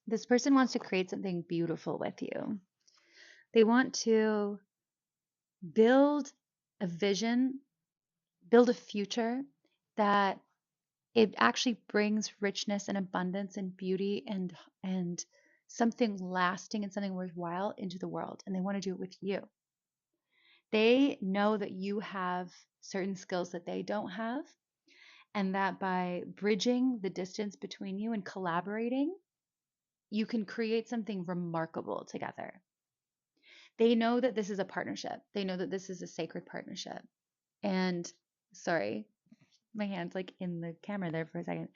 This person wants to create something beautiful with you. They want to build a vision, build a future that it actually brings richness and abundance and beauty and something lasting and something worthwhile into the world, and they want to do it with you. They know that you have certain skills that they don't have, and that by bridging the distance between you and collaborating, you can create something remarkable together. They know that this is a partnership. They know that this is a sacred partnership. And sorry, my hand's like in the camera there for a second.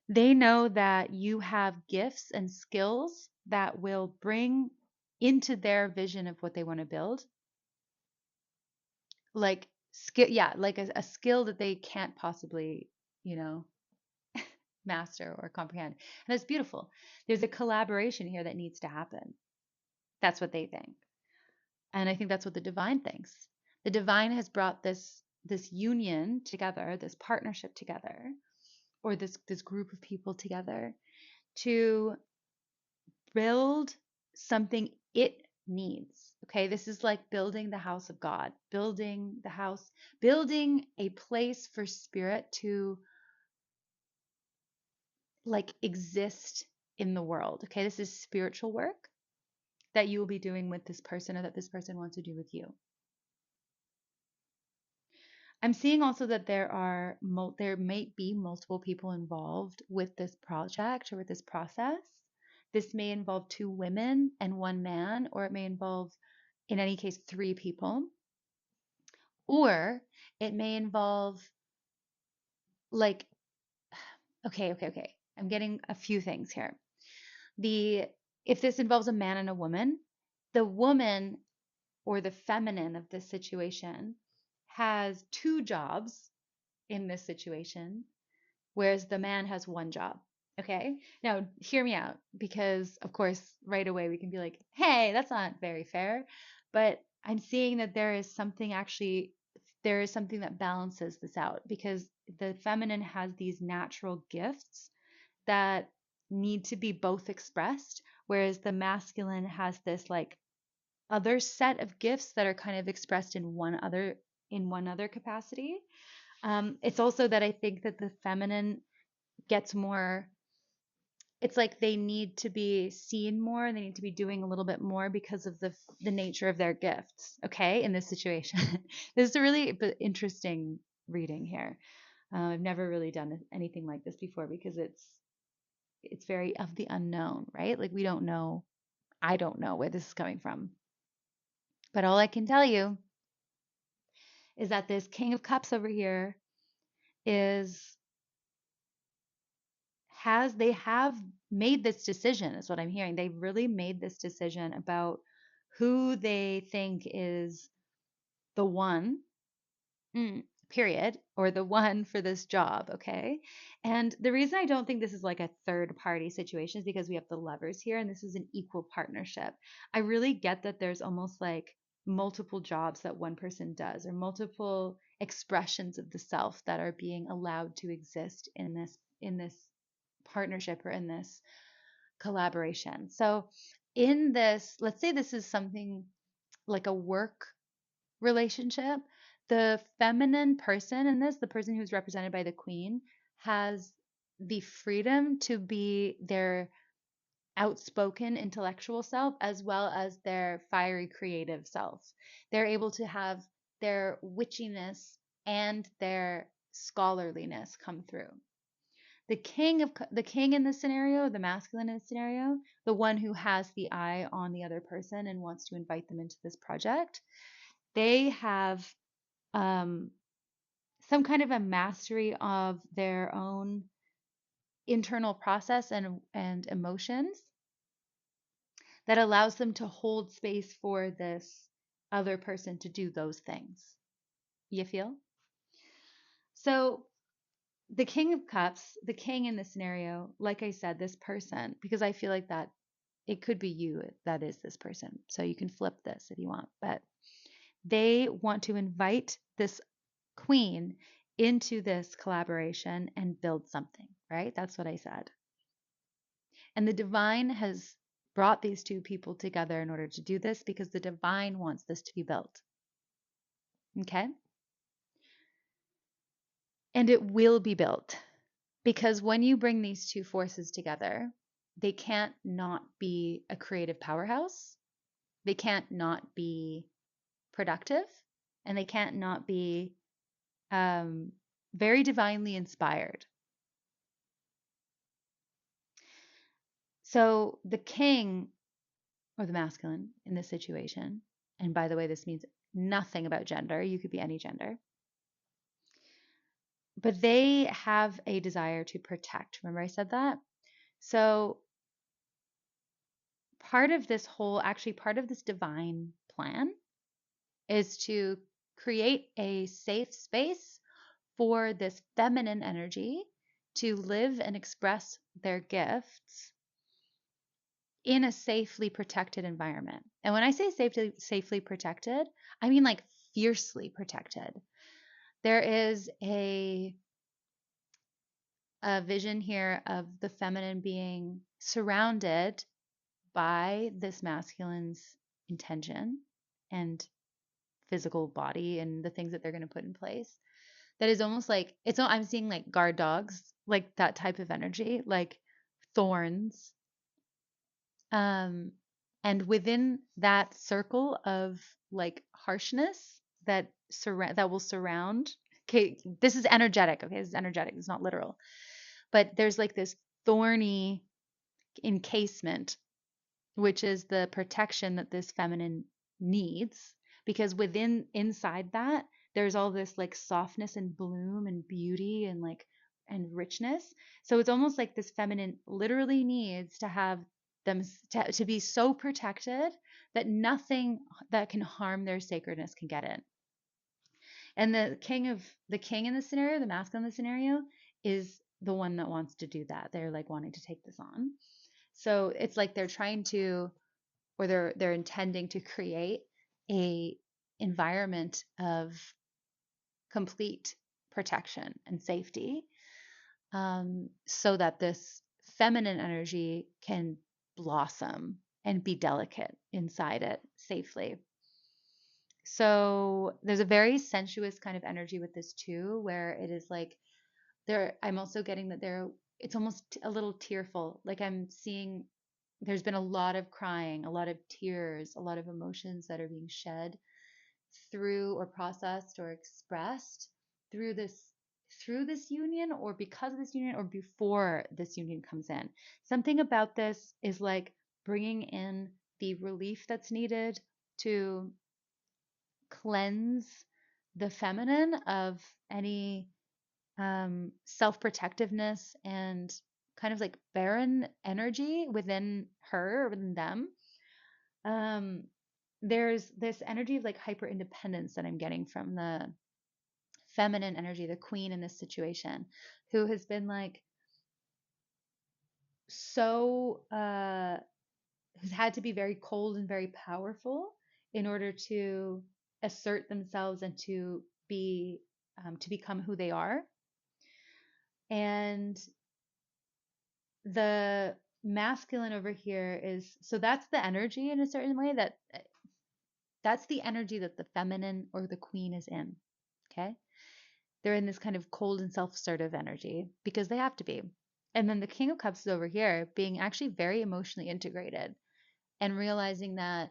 They know that you have gifts and skills that will bring into their vision of what they want to build, like skill, yeah, like a skill that they can't possibly, you know, master or comprehend. And that's beautiful. There's a collaboration here that needs to happen. That's what they think. And I think that's what the divine thinks. The divine has brought this union together, this partnership together, or this group of people together to build something it needs. Okay, this is like building the house of God, building the house, building a place for spirit to like exist in the world. Okay, this is spiritual work that you will be doing with this person or that this person wants to do with you. I'm seeing also that there may be multiple people involved with this project or with this process. This may involve two women and one man, or it may involve, in any case, three people, or it may involve like, okay. I'm getting a few things here. The If this involves a man and a woman, the woman or the feminine of this situation has two jobs in this situation, whereas the man has one job. Okay. Now, hear me out because, of course, right away we can be like, hey, that's not very fair. But I'm seeing that there is something that balances this out because the feminine has these natural gifts that need to be both expressed, whereas the masculine has this like other set of gifts that are kind of expressed in one other capacity. It's also that I think that the feminine gets more, it's like they need to be seen more, they need to be doing a little bit more because of the nature of their gifts, okay, in this situation. This is a really interesting reading here. I've never really done anything like this before because it's very of the unknown, right? Like we don't know, I don't know where this is coming from. But all I can tell you is that this King of Cups over here is they have made this decision, is what I'm hearing. They really made this decision about who they think is the one, period, or the one for this job, okay? And the reason I don't think this is like a third party situation is because we have the lovers here and this is an equal partnership. I really get that there's almost like multiple jobs that one person does or multiple expressions of the self that are being allowed to exist in this partnership or in this collaboration. So in this, let's say this is something like a work relationship, the feminine person in this, the person who's represented by the queen, has the freedom to be their outspoken intellectual self as well as their fiery creative self. They're able to have their witchiness and their scholarliness come through. The king in this scenario, the masculine in this scenario, the one who has the eye on the other person and wants to invite them into this project, they have um, some kind of a mastery of their own internal process and emotions that allows them to hold space for this other person to do those things. You feel? So the King of Cups, the king in this scenario, like I said, this person, because I feel like that it could be you that is this person. So you can flip this if you want, but they want to invite this queen into this collaboration and build something, right? That's what I said. And the divine has brought these two people together in order to do this because the divine wants this to be built. Okay? And it will be built because when you bring these two forces together, they can't not be a creative powerhouse. They can't not be productive, and they can't not be very divinely inspired. So the king, or the masculine in this situation, and by the way, this means nothing about gender, you could be any gender, but they have a desire to protect. Remember, I said that? So part of this divine plan is to create a safe space for this feminine energy to live and express their gifts in a safely protected environment. And when I say safely protected, I mean like fiercely protected. There is a vision here of the feminine being surrounded by this masculine's intention and physical body and the things that they're going to put in place. That is almost like I'm seeing like guard dogs, like that type of energy, like thorns. And within that circle of like harshness that will surround. Okay, this is energetic. Okay, this is energetic. It's not literal, but there's like this thorny encasement, which is the protection that this feminine needs, because inside that there's all this like softness and bloom and beauty and like and richness. So it's almost like this feminine literally needs to have them to be so protected that nothing that can harm their sacredness can get in. And the king in the scenario, the masculine in the scenario, is the one that wants to do that. They're like wanting to take this on. So it's like they're trying to, or they're intending to create a environment of complete protection and safety, so that this feminine energy can blossom and be delicate inside it safely. So there's a very sensuous kind of energy with this too, where it is like I'm also getting that it's almost a little tearful. Like I'm seeing there's been a lot of crying, a lot of tears, a lot of emotions that are being shed through or processed or expressed through this union, or because of this union, or before this union comes in. Something about this is like bringing in the relief that's needed to cleanse the feminine of any self-protectiveness and kind of like barren energy within her or within them. There's this energy of like hyper independence that I'm getting from the feminine energy, the queen in this situation, who has been like so who's had to be very cold and very powerful in order to assert themselves and to become who they are. And the masculine over here is, so that's the energy in a certain way, that's the energy that the feminine or the queen is in. Okay, they're in this kind of cold and self-assertive energy because they have to be. And then the king of cups is over here being actually very emotionally integrated and realizing that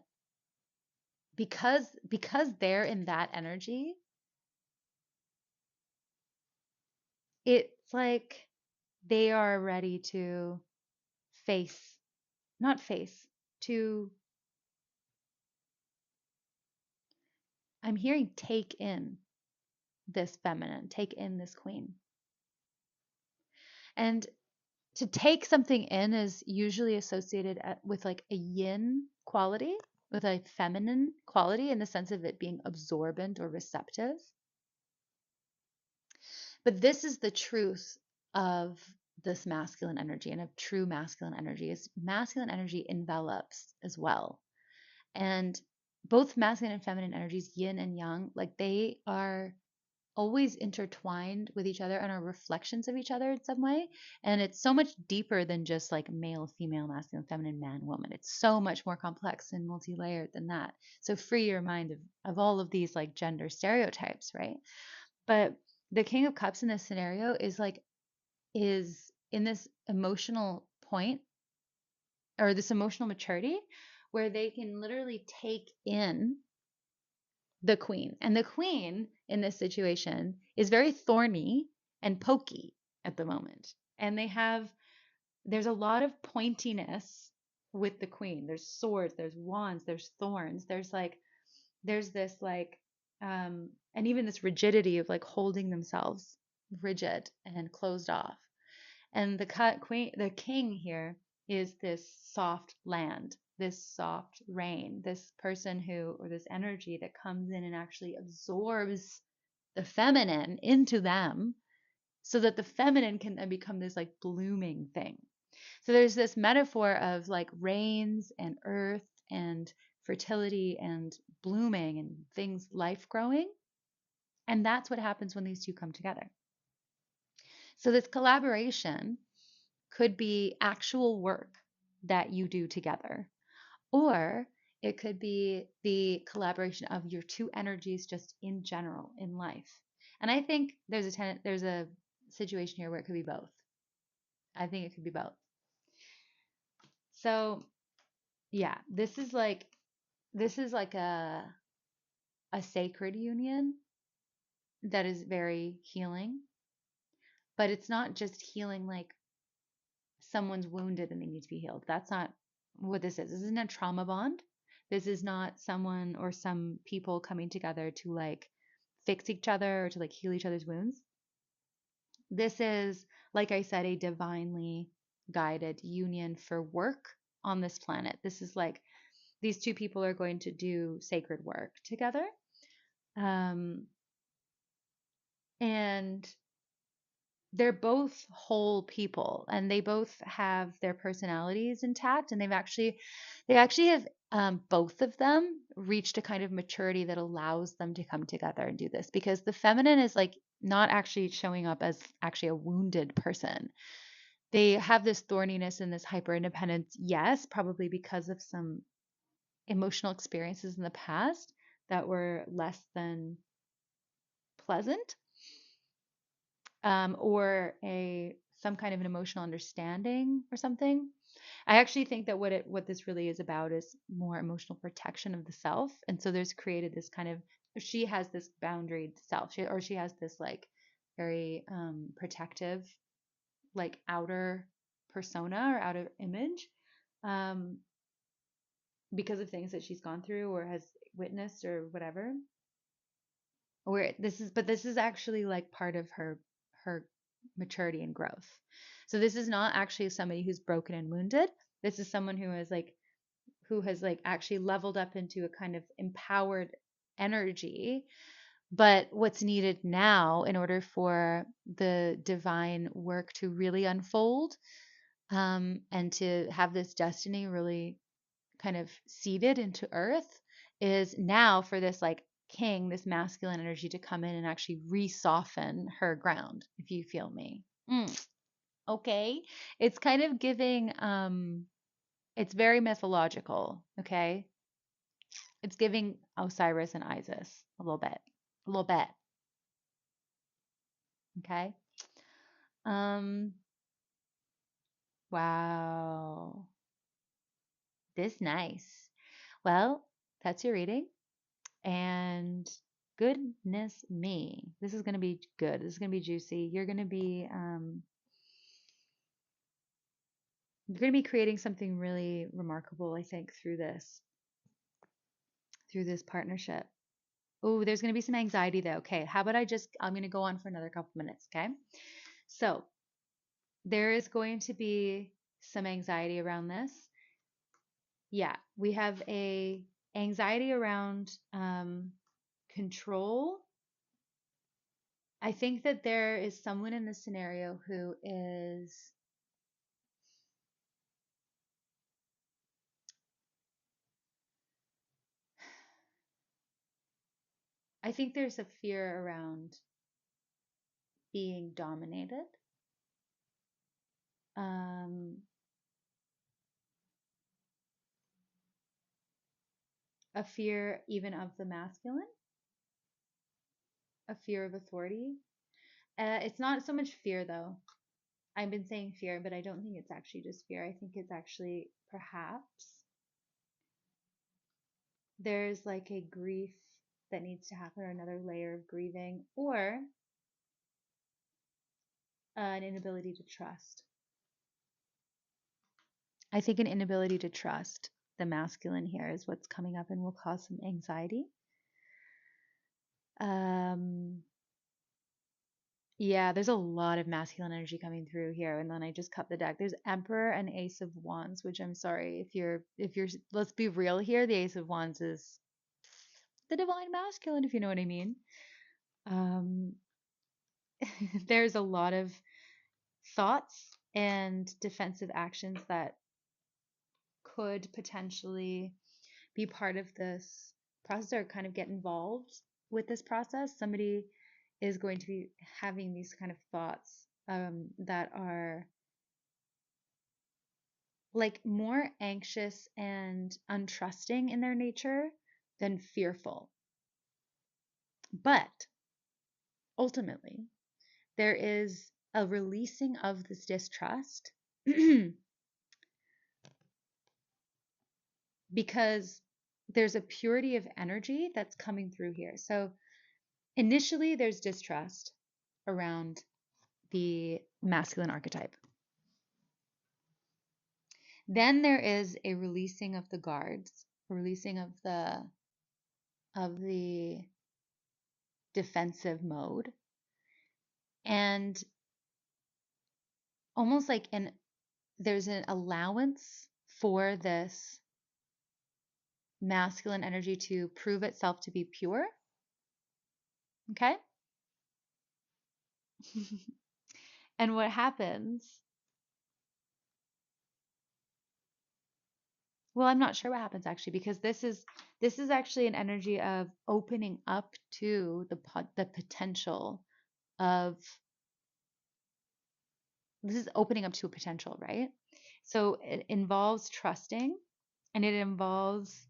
because they're in that energy, it's like they are ready to face, not face, to, I'm hearing take in this feminine, take in this queen. And to take something in is usually associated with like a yin quality, with a feminine quality in the sense of it being absorbent or receptive. But this is the truth of this masculine energy, and of true masculine energy is masculine energy envelops as well. And both masculine and feminine energies, yin and yang, like they are always intertwined with each other and are reflections of each other in some way. And it's so much deeper than just like male, female, masculine, feminine, man, woman. It's so much more complex and multi-layered than that. So free your mind of all of these like gender stereotypes, right? But the King of Cups in this scenario is in this emotional point or this emotional maturity where they can literally take in the queen. And the queen in this situation is very thorny and pokey at the moment. And there's a lot of pointiness with the queen. There's swords, there's wands, there's thorns. There's this like, and even this rigidity of like holding themselves rigid and closed off. And the king here is this soft land, this soft rain, this person who, or this energy that comes in and actually absorbs the feminine into them so that the feminine can then become this like blooming thing. So there's this metaphor of like rains and earth and fertility and blooming and things, life growing. And that's what happens when these two come together. So this collaboration could be actual work that you do together, or it could be the collaboration of your two energies just in general in life. And I think there's a situation here where it could be both. I think it could be both. So yeah, this is like a sacred union that is very healing, but it's not just healing like someone's wounded and they need to be healed. That's not what this is. This isn't a trauma bond. This is not someone or some people coming together to like fix each other or to like heal each other's wounds. This is, like I said, a divinely guided union for work on this planet. This is like these two people are going to do sacred work together. Um, and they're both whole people and they both have their personalities intact and they actually have both of them reached a kind of maturity that allows them to come together and do this because the feminine is like not actually showing up as actually a wounded person. They have this thorniness and this hyper independence, yes, probably because of some emotional experiences in the past that were less than pleasant, or a some kind of an emotional understanding or something. I actually think that what this really is about is more emotional protection of the self, and so there's created this kind of she has this boundaried self, she has this like very protective like outer persona or outer image, um, because of things that she's gone through or has witnessed or whatever. Where this is actually like part of her maturity and growth. So this is not actually somebody who's broken and wounded. This is someone who has like actually leveled up into a kind of empowered energy. But what's needed now in order for the divine work to really unfold, and to have this destiny really kind of seeded into earth, is now for this like king, this masculine energy to come in and actually re-soften her ground, if you feel me. Okay. It's kind of giving, it's very mythological. Okay. It's giving Osiris and Isis a little bit. A little bit. Okay. Um, wow. This nice. Well, that's your reading. And goodness me, this is going to be good. This is going to be juicy. You're going to be creating something really remarkable, I think, through this partnership. Oh, there's going to be some anxiety though. Okay, how about I'm going to go on for another couple minutes, okay? So, there is going to be some anxiety around this. Yeah, we have a anxiety around control. I think that there is someone in this scenario who is, I think there's a fear around. being dominated, um, a fear even of the masculine, a fear of authority. It's not so much fear though. I've been saying fear, but I don't think it's actually just fear. I think it's actually perhaps there's like a grief that needs to happen, or another layer of grieving, or an inability to trust. I think an inability to trust the masculine here is what's coming up and will cause some anxiety. Um, yeah, there's a lot of masculine energy coming through here, and then I just cut the deck. There's Emperor and Ace of Wands, which I'm sorry if you're let's be real here. The Ace of Wands is the divine masculine, if you know what I mean. Um, there's a lot of thoughts and defensive actions that could potentially be part of this process or kind of get involved with this process. Somebody is going to be having these kind of thoughts that are like more anxious and untrusting in their nature than fearful. But ultimately, there is a releasing of this distrust because there's a purity of energy that's coming through here. So initially, there's distrust around the masculine archetype. Then there is a releasing of the guards, a releasing of the defensive mode, and almost like there's an allowance for this masculine energy to prove itself to be pure. Okay? And what happens? Well, I'm not sure what happens actually, because this is actually an energy of opening up to the potential of this is opening up to a potential, right? So it involves trusting, and it involves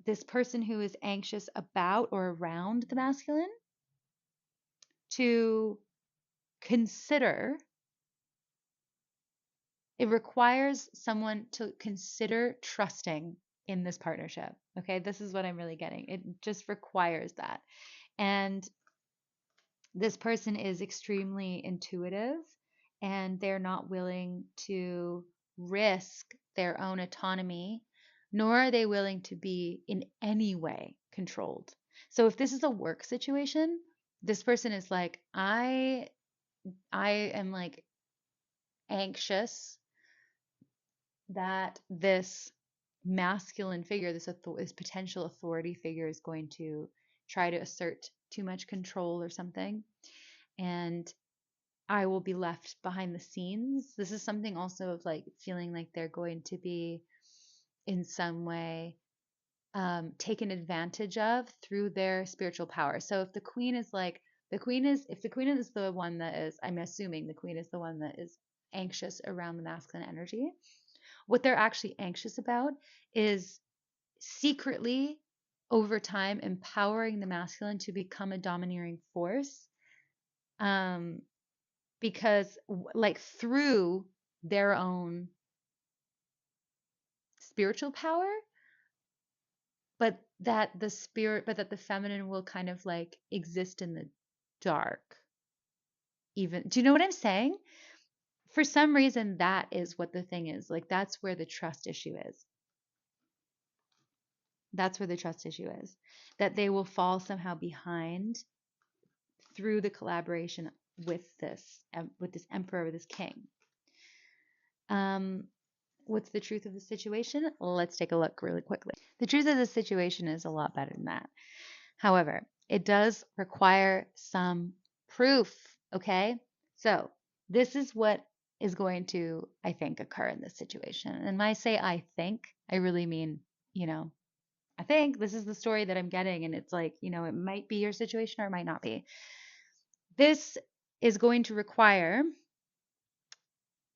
this person who is anxious about or around the masculine to consider. It requires someone to consider trusting in this partnership. Okay, this is what I'm really getting. It just requires that. And this person is extremely intuitive, and they're not willing to risk their own autonomy, nor are they willing to be in any way controlled. So if this is a work situation, this person is like, I am like anxious that this masculine figure, this potential authority figure, is going to try to assert too much control or something, and I will be left behind the scenes. This is something also of like feeling like they're going to be in some way taken advantage of through their spiritual power. So if the queen is like, if the queen is the one that is, I'm assuming the queen is the one that is anxious around the masculine energy, what they're actually anxious about is secretly over time empowering the masculine to become a domineering force. Because like through their own spiritual power, but that the feminine will kind of like exist in the dark. Even, do you know what I'm saying? For some reason, that is what the thing is. Like, that's where the trust issue is. That's where the trust issue is. That they will fall somehow behind through the collaboration with this emperor, with this king. What's the truth of the situation? Let's take a look really quickly. The truth of the situation is a lot better than that. However, it does require some proof, okay? So, this is what is going to, I think, occur in this situation. And when I say I think, I really mean, I think this is the story that I'm getting, and it's like, it might be your situation or it might not be. This is going to require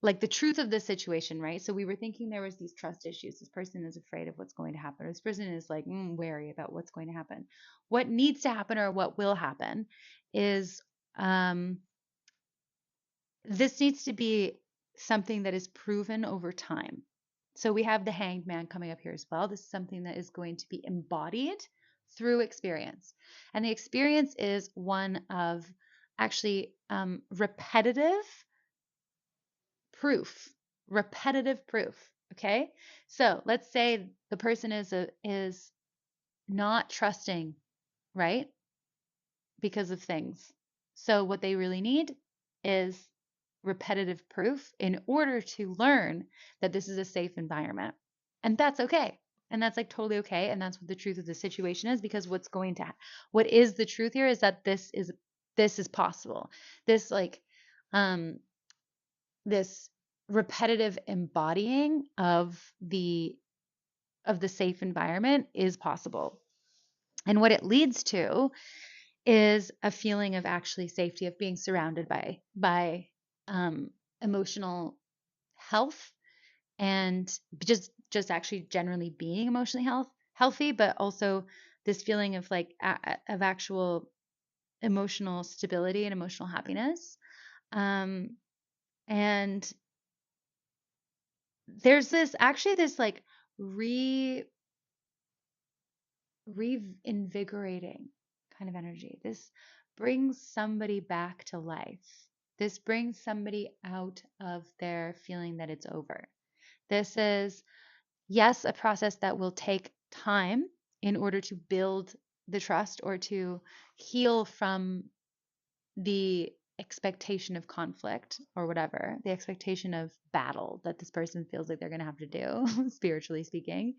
like the truth of the situation, right? So we were thinking there was these trust issues. This person is afraid of what's going to happen. Or this person is like wary about what's going to happen. What needs to happen or what will happen is um, this needs to be something that is proven over time. So we have the hanged man coming up here as well. This is something that is going to be embodied through experience. And the experience is one of actually repetitive proof, repetitive proof. Okay. So let's say the person is not trusting, right? Because of things. So what they really need is repetitive proof in order to learn that this is a safe environment. And that's okay. And that's like totally okay. And that's what the truth of the situation is, because what is the truth here is that this is possible. This like um this repetitive embodying of the safe environment is possible. And what it leads to is a feeling of actually safety, of being surrounded by emotional health, and just actually generally being emotionally healthy, but also this feeling of like of actual emotional stability and emotional happiness. Um, and there's this like re reinvigorating kind of energy. This brings somebody back to life. This brings somebody out of their feeling that it's over. This is, yes, a process that will take time in order to build the trust or to heal from the expectation of conflict or whatever, the expectation of battle that this person feels like they're going to have to do, spiritually speaking.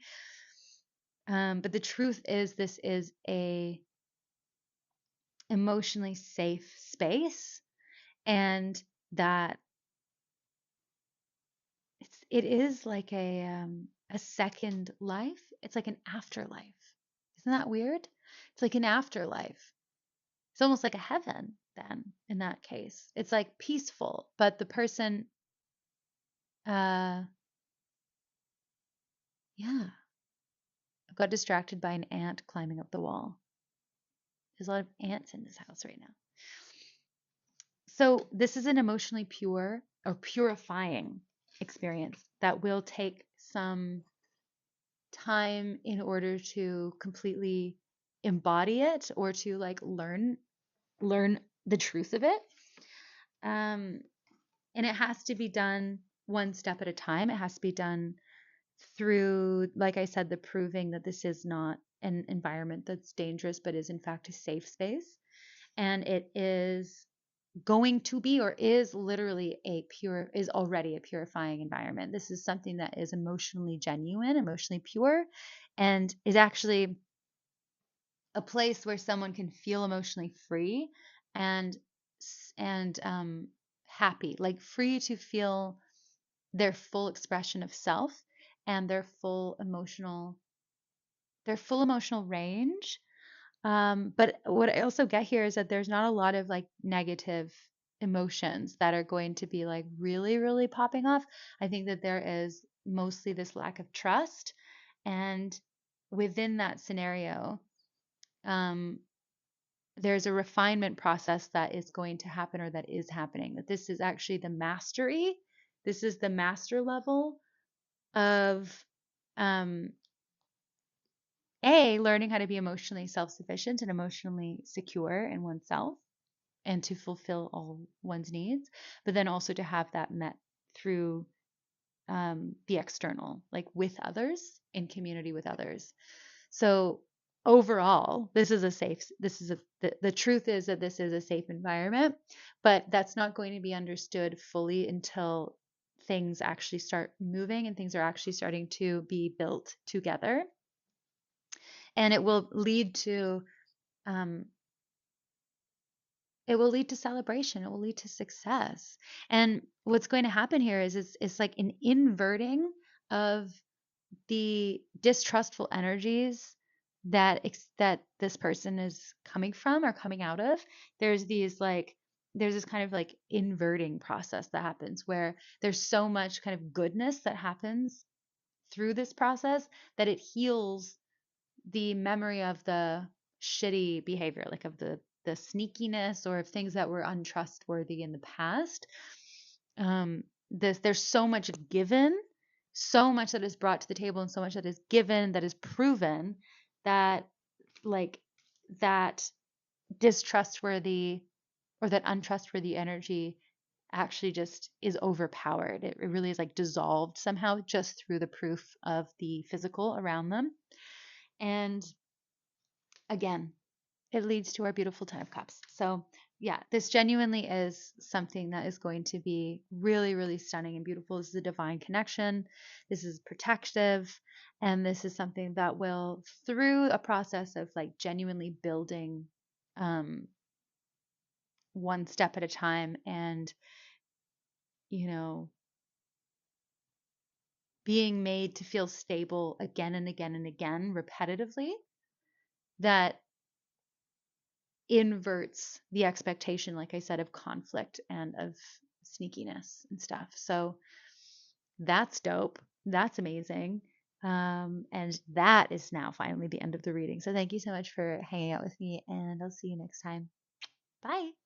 But the truth is, this is a emotionally safe space, and that it is like a second life. It's like an afterlife. Isn't that weird? It's like an afterlife. It's almost like a heaven then in that case. It's like peaceful, but the person uh yeah, I got distracted by an ant climbing up the wall. There's a lot of ants in this house right now. So this is an emotionally pure or purifying experience that will take some time in order to completely embody it or to like learn the truth of it. Um, and it has to be done one step at a time. It has to be done through, like I said, the proving that this is not an environment that's dangerous, but is in fact a safe space. And it is going to be, or is literally is already a purifying environment. This is something that is emotionally genuine, emotionally pure, and is actually a place where someone can feel emotionally free and and happy, like free to feel their full expression of self and their full emotional range. But what I also get here is that there's not a lot of like negative emotions that are going to be like really, really popping off. I think that there is mostly this lack of trust. And within that scenario, um, there's a refinement process that is going to happen or that is happening. That this is actually the mastery. This is the master level of um, learning how to be emotionally self sufficient and emotionally secure in oneself and to fulfill all one's needs, but then also to have that met through the external, like with others, in community with others. So overall, the truth is that this is a safe environment, but that's not going to be understood fully until things actually start moving and things are actually starting to be built together. And um, it will lead to celebration. It will lead to success. And what's going to happen here is it's like an inverting of the distrustful energies that this person is coming from or coming out of. There's these like there's this kind of like inverting process that happens where there's so much kind of goodness that happens through this process that it heals the memory of the shitty behavior, like of the sneakiness or of things that were untrustworthy in the past. There's so much given, so much that is brought to the table, and so much that is given, that is proven, that like that distrustworthy or that untrustworthy energy actually just is overpowered. It really is like dissolved somehow just through the proof of the physical around them. And again, it leads to our beautiful 10 of cups. So yeah, this genuinely is something that is going to be really, really stunning and beautiful. This is a divine connection. This is protective. And this is something that will, through a process of like genuinely building um, one step at a time and, you know, being made to feel stable again and again and again repetitively, that inverts the expectation, like I said, of conflict and of sneakiness and stuff. So that's dope. That's amazing. And that is now finally the end of the reading. So thank you so much for hanging out with me, and I'll see you next time. Bye.